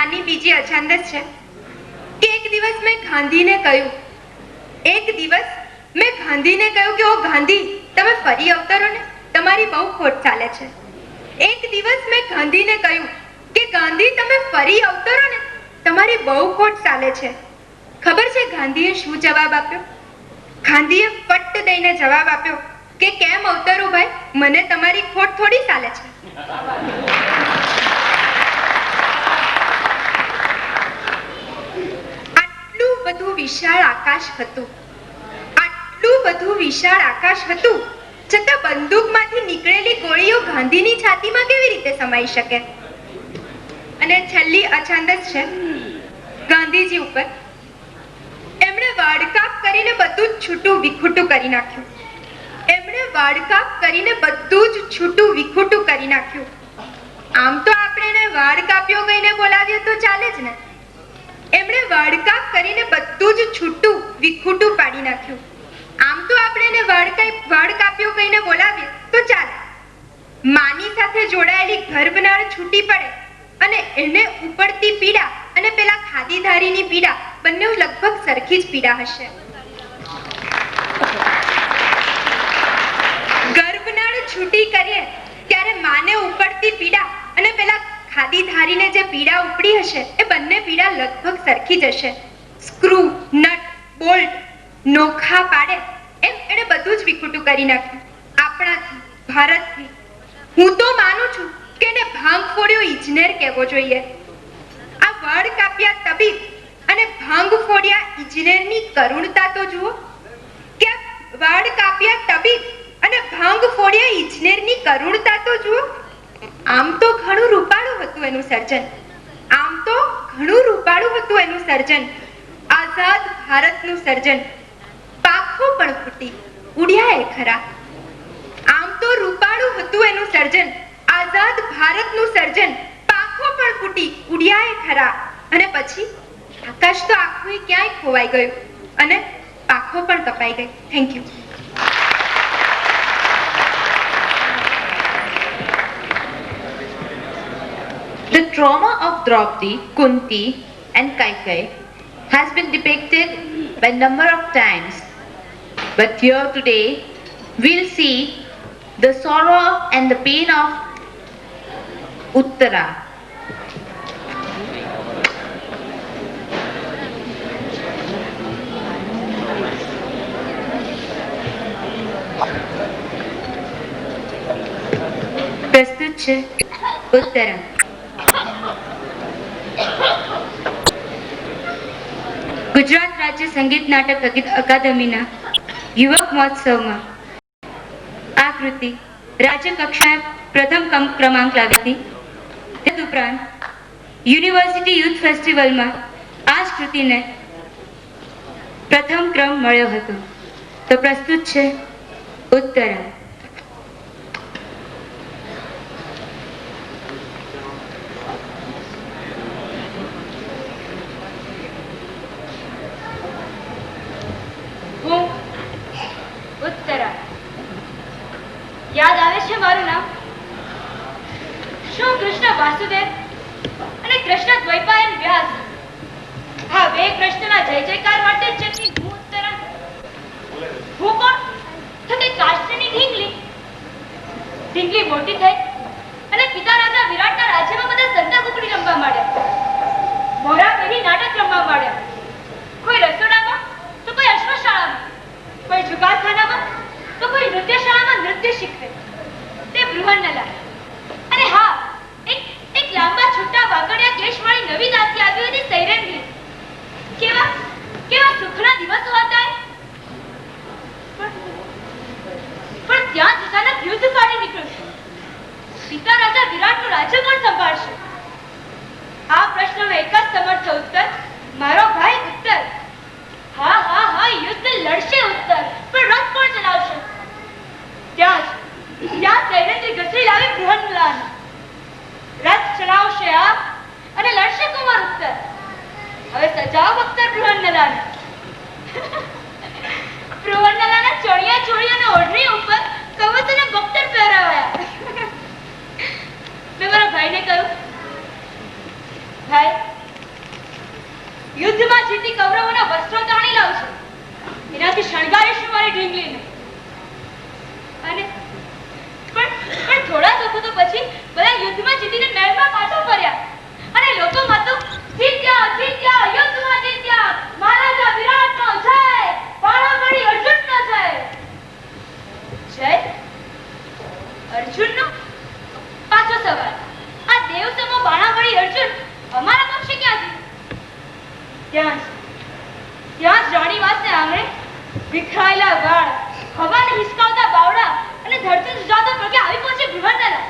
નાની બીજી અછંદસ છે કે એક દિવસ મેં ગાંધીને કહ્યું કે ઓ ગાંધી, તમે ફરી અવતરો ને, તમારી બહુ ખોટ ચાલે છે. એક દિવસ મેં ગાંધીને કહ્યું કે ગાંધી, તમે ફરી અવતરો ને, તમારી બહુ ખોટ ચાલે છે. ખબર છે ગાંધીએ શું જવાબ આપ્યો? ગાંધીએ ફટ દઈને જવાબ આપ્યો કે કેમ અવતરું ભાઈ, મને તમારી ખોટ થોડી ચાલે છે. આટલું બધું વિશાળ આકાશ હતું, છતાં બંદૂકમાંથી નીકળેલી ગોળીઓ ગાંધીની છાતીમાં કેવી રીતે સમાઈ શકે? અને છેલ્લી અછંદસ છે ગાંધીજી ઉપર. એમણે વાડકાપ કરીને બધું જ છૂટું વિખૂટું કરી નાખ્યું. આમ તો આપણે એને વાડ કાપ્યો કહીને બોલાવ્યો તો ચાલે જ ને. એમણે વાડકાપ કરીને બધું જ છૂટું વિખૂટું પાડી નાખ્યું. આમ તો આપણે એને વાડ કાપ્યો કહીને બોલાવીએ તો ચાલે. માની સાથે જોડાયેલી ગર્ભનાળ છૂટી પડે અને એને ઉપડતી પીડા અને પેલા ખાદીધારીની પીડા બંને લગભગ સરખી જ પીડા હશે. ગર્ભનાળ છૂટી કરીએ ત્યારે માને ઉપડતી પીડા અને પેલા ખાદીધારીને જે પીડા ઉપડી હશે એ બંને પીડા લગભગ સરખી જ હશે. સ્ક્રૂ, નટ, બોલ્ટ નોખા પાડે એમ એને બધું જ વિખૂટું કરી નાખ્યું આપણાથી, ભારતથી. હું તો માનું છું કે એને ભાંગ ફોડ્યો ઇજનેર કહેવો જોઈએ. આ વાડ કાપ્યા તબીબ અને ભાંગ ફોડ્યા ઇજનેરની કરુણતા તો જુઓ. કે વાડ કાપ્યા તબીબ અને ભાંગ ફોડ્યા ઇજનેરની કરુણતા તો જુઓ. આમ તો ઘણું રૂપાળું હતું એનું સર્જન. આઝાદ ભારતનું સર્જન. પાખો પણ ફૂટી ઉડ્યા એ ખરા. આમ તો રૂપાળું હતું એનું સર્જન, આઝાદ ભારતનું સર્જન. પાખો પણ ફૂટી ઉડ્યા એ ખરા. અને પછી આકાશ તો આખું ક્યાંય ખોવાઈ ગયું અને પાખો પણ કપાઈ ગઈ. Thank you. The trauma of Draupadi, Kunti and Kaikai has been depicted by number of times, but here today we'll see the sorrow and the pain of Uttara. પ્રસ્તુત છે ઉત્તરા. ગુજરાત રાજ્ય સંગીત નાટક અકાદમીના યુવક મહોત્સવમાં આ કૃતિ રાજ્ય કક્ષાએ પ્રથમ ક્રમાંક લાવી હતી. તદુપરાંત યુનિવર્સિટી યુથ ફેસ્ટિવલમાં આ જ કૃતિને પ્રથમ ક્રમ મળ્યો હતો. તો પ્રસ્તુત છે ઉત્તરા. યાદ આવે છે મારું નામ? શું કૃષ્ણ વાસુદેવ અને કૃષ્ણ દ્વૈપાયન વ્યાસ, હા બે કૃષ્ણના જય જયકાર માટે જ જતી હું ઉત્તરા. હું કોણ? તો તે કાષ્ટની ઢીંગલી મોટી થઈ અને પિતા રાજા વિરાટના રાજ્યમાં બધા સંતા કુકડી રમવા માંડ્યા, મોરા પેઢી નાટક રમવા માંડ્યા. કોઈ રસોડામાં તો કોઈ અશ્વશાળામાં, કોઈ જુગારખાનામાં તો કોઈ નૃત્યશાળામાં નૃત્ય શીખવે. તે બૃહન્નલા. અને હા, એક લાંબા છૂટા વાગડિયા કેશવાળી નવી દાસી આવી હતી સૈરંગી. કેવા સુખના દિવસો હતા. પણ ત્યાં અચાનક યુદ્ધ ફાટી નીકળ્યું. પિતા રાજા વિરાટનું રાજ્ય કોણ સંભાળશે? આ પ્રશ્નનો એક જ સમર્થ ઉત્તર, મારો ભાઈ ઉત્તર. હા યુદ્ધ લડશે ઉત્તર, પણ રથ કોણ ચલાવશે? ત્યાં સૈરંગી ઘસડી લાવી બૃહન્નલાને. રથ ચલાવશે આપ અને લડશે કુંવર ઉત્તર. હવે સજાવ અખ્તર બૃહન્નલાને. બૃહન્નલાના ચણિયા ચોળી અને ઓઢણી ઉપર કવચ અને બખ્તર પહેરાવાયા. મેં મારા ભાઈને કહ્યું, ભાઈ યુદ્ધમાં જીતી કૌરવોના વસ્ત્રો તાણી લાવશું. એનાથી શણગારીશું મારી ઢીંગલીને. અને પણ થોડા વખતો પછી બધા યુદ્ધમાં જીતીને મહેલમાં પાછા ફર્યા અને લોકોમાં તો જીત્યા જીત્યા યુદ્ધમાં જીત્યા મહારાજા વિરાટનો જય, બાણામણી અર્જુનનો જય. જય અર્જુનનો? પાછો સવાલ. આ દેવસમો બાણામણી અર્જુન અમારા પક્ષે ક્યાંથી? ત્યાં જ રાણીવાસને આંગણે વિખરાયેલા વાળ, હવાને હિસકાવતા બાવડા અને ધરતી સુજાતા પગે આવી પહોંચે વિવર્તના.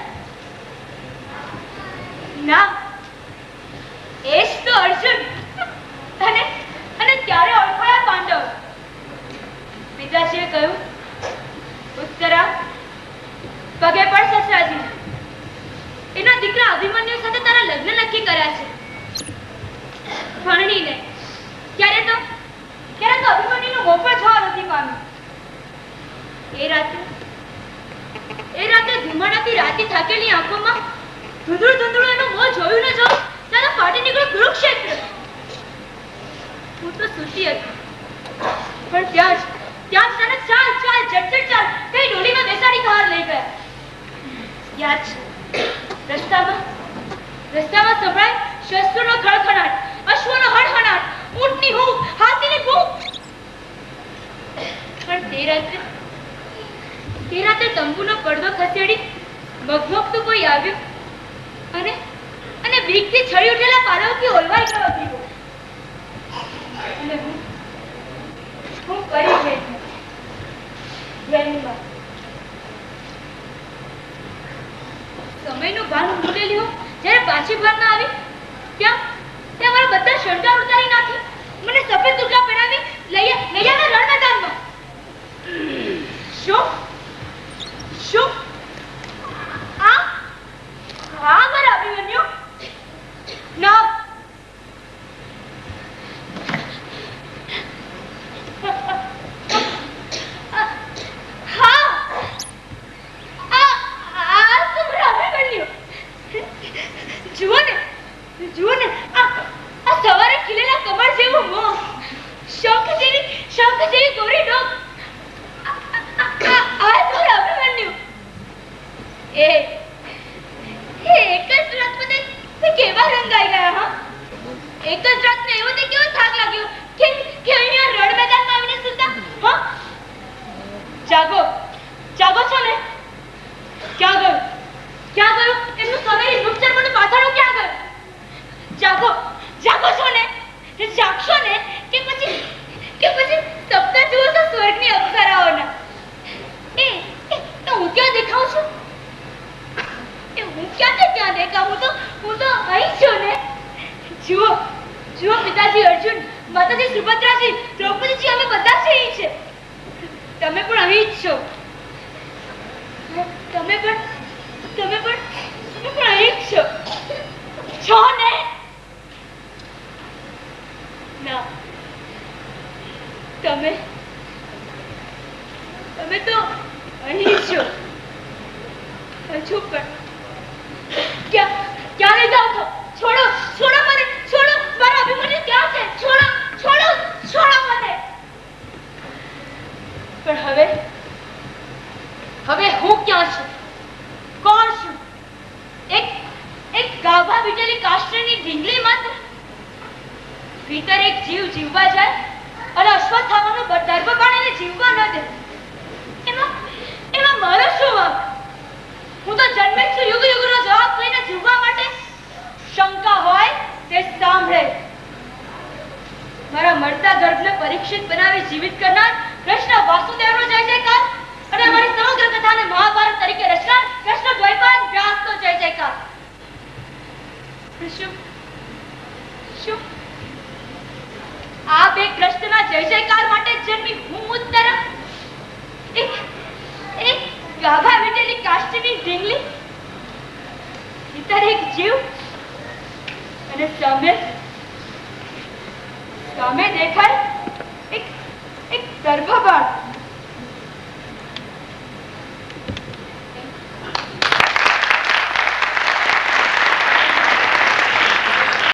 ના, એ જ તો અર્જુન. અને ત્યારે ઓળખાયા પાંડવ. પિતાજીએ કહ્યું, ઉત્તરા પગે પડ સસરાજી. એના દીકરા અભિમન્યુ સાથે તારા લગ્ન નક્કી કર્યા છે. ભરણીને ત્યારે તો અભિમન્યુનો મોં પણ જોવા નથી પામ્યો. એ રાતે ધુમાડાથી રાતી થાકેલી આંખોમાં ધૂંધળું એનું મોં જોયું ને જો ત્યારે ફાટી નીકળ્યું કુરુક્ષેત્ર. હું તો સૂતી હતી, પણ ત્યાં જ તને ચાલ ઝટઝટ ચાલ કઈ ડોલીમાં બેસાડી બહાર લઈ ગયા. યાદ છે, રસ્તામાં સંભળાય શસ્ત્રોનો ખડખડાટ, અશ્વનો હણહણાટ, ઊંટની હૂંફ, હાથીની ભૂંફ. પણ તે રાત્રે તંબુનો પડદો ખસેડી મગમગતું કોઈ આવ્યું અને બીકથી છળી ઉઠેલા પારવથી ઓલવાઈ ગયો દીવો. અને હું કરી ગઈ વેણીમાં. સમયનું ભાન ભૂલેલી હું જ્યારે પાછી ભાનમાં આવી ત્યાં મારા બધા શણગાર ઉતારી નાખી, મને સફેદ દુર્ગા પહેરાવી લઈ આવ્યા રણ મેદાનમાં. શું આ મારા અભિમન્યુ? ના, જુઓ ને આ સવારે ખીલેલા કમળ જેવું મોં, શંખ જેવી ગોરી ડોક. આ તો અભિમન્યુ. એ એક જ રાતમાં તે કેવા રંગાઈ ગયા. હા, એક જ રાતમાં એવો તે કેવો થાક લાગ્યો કે અહીંયા રણ મેદાનમાં આવીને સૂતા. હા, જાગો છો ને? ક્યાં ગયું એમનું સોનેરી રૂપચર્મનું પાથરણું? ક્યાં ગયું? જાગો છો ને? જાગશો ને કે પછી સપના જુઓ છો સ્વર્ગની અપ્સરાઓના? હું ક્યાં દેખાઉં છું? હું ક્યાં દેખાઉં? હું તો અહીં છું ને. જુઓ પિતાજી અર્જુન, માતાજી સુભદ્રાજી, દ્રૌપદીજી, અમે બધા જ અહીં છે. તમે પણ અહીં જ છો. તમે પણ અહીં જ છો ને? ના, તમે તો અહીં છો. હજુ પણ ક્યાં લઈ જાઓ છો? છોડો મને, છોડો મારા અભિમન્યુ ક્યાં છે? છોડો મને. પણ હવે હું ક્યાં છું? કોણ છું? એક ગાભા વીટેલી કાષ્ટની ઢીંગલી માત્ર. ભીતર એક જીવ જીવવા જાય અને અશ્વત્થામાનો દર્ભ કાઢીને જીવવા ન દે. એમાં મારો શું વાંક? હું તો જન્મે છું યુગનો જવાબ કહીને જીવવા માટે. શંકા હોય તે સાંભળે. મારા મળતા ગર્ભને પરીક્ષિત બનાવી જીવિત કરનાર કૃષ્ણ વાસુદેવનો જય જયકાર અને અમારી સમગ્ર કથાને મહાભારત તરીકે રચનાર કૃષ્ણ દ્વૈપાયન વ્યાસનો જય જયકાર. શું આ બે કૃષ્ણના જય જયકાર માટે જન્મી હું ઉત્તરા, એક ગાભા વીટેલી કાષ્ટની ઢીંગલી, ભીતર એક જીવ અને સામે દેખાય એક ગર્ભબાળ.